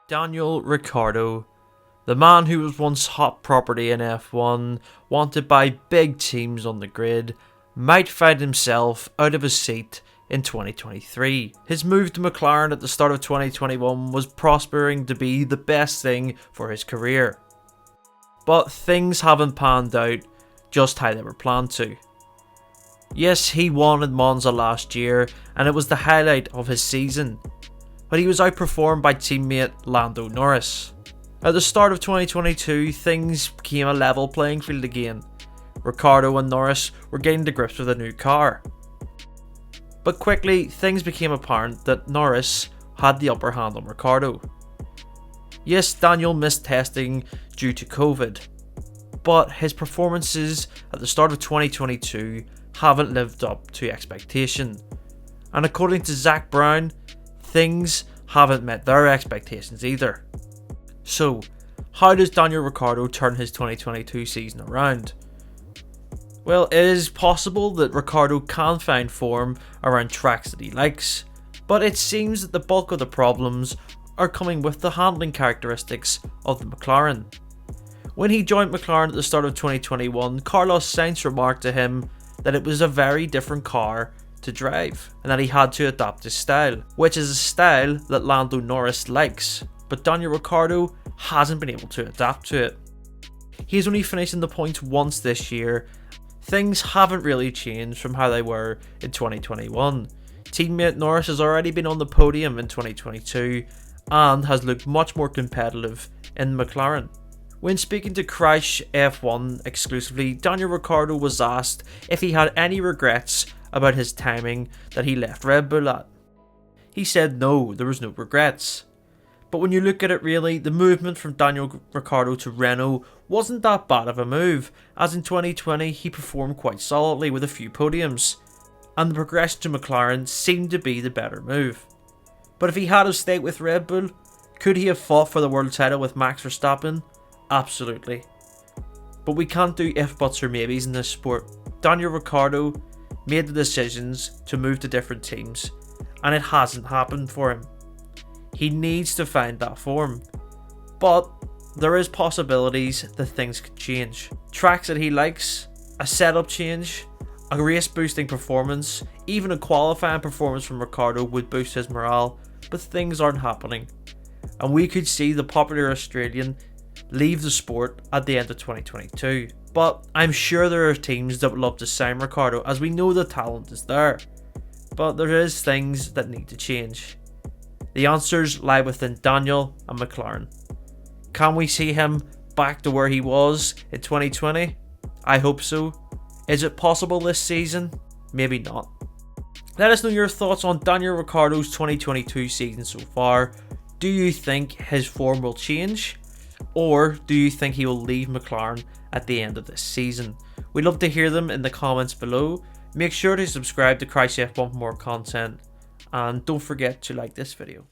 Daniel Ricciardo, the man who was once hot property in F1, wanted by big teams on the grid, might find himself out of his seat in 2023. His move to McLaren at the start of 2021 was prospering to be the best thing for his career. But things haven't panned out just how they were planned to. Yes, he won in Monza last year and it was the highlight of his season, but he was outperformed by teammate Lando Norris. At the start of 2022, things became a level playing field again. Ricciardo and Norris were getting to grips with a new car. But quickly, things became apparent that Norris had the upper hand on Ricciardo. Yes, Daniel missed testing due to COVID, but his performances at the start of 2022 haven't lived up to expectation. And according to Zach Brown, things haven't met their expectations either. So, how does Daniel Ricciardo turn his 2022 season around? Well, it is possible that Ricciardo can find form around tracks that he likes, but it seems that the bulk of the problems are coming with the handling characteristics of the McLaren. When he joined McLaren at the start of 2021, Carlos Sainz remarked to him that it was a very different car to drive and that he had to adapt his style, which is a style that Lando Norris likes, but Daniel Ricciardo hasn't been able to adapt to it. He's only finished in the points once this year. Things haven't really changed from how they were in 2021. Teammate Norris has already been on the podium in 2022 and has looked much more competitive in McLaren. When speaking to Crash F1 exclusively, Daniel Ricciardo was asked if he had any regrets about his timing that he left Red Bull at. He said no, there was no regrets. But when you look at it really, the movement from Daniel Ricciardo to Renault wasn't that bad of a move, as in 2020 he performed quite solidly with a few podiums, and the progression to McLaren seemed to be the better move. But if he had stayed with Red Bull, could he have fought for the world title with Max Verstappen? Absolutely. But we can't do if, buts or maybes in this sport. Daniel Ricciardo made the decisions to move to different teams, and it hasn't happened for him. He needs to find that form, but there is possibilities that things could change. Tracks that he likes, a setup change, a race boosting performance, even a qualifying performance from Ricciardo would boost his morale, but things aren't happening. And we could see the popular Australian leave the sport at the end of 2022. But I'm sure there are teams that would love to sign Ricciardo, as we know the talent is there. But there is things that need to change. The answers lie within Daniel and McLaren. Can we see him back to where he was in 2020? I hope so. Is it possible this season? Maybe not. Let us know your thoughts on Daniel Ricciardo's 2022 season so far. Do you think his form will change? Or do you think he will leave McLaren at the end of this season? We'd love to hear them in the comments below. Make sure to subscribe to Crash F1 for more content. And don't forget to like this video.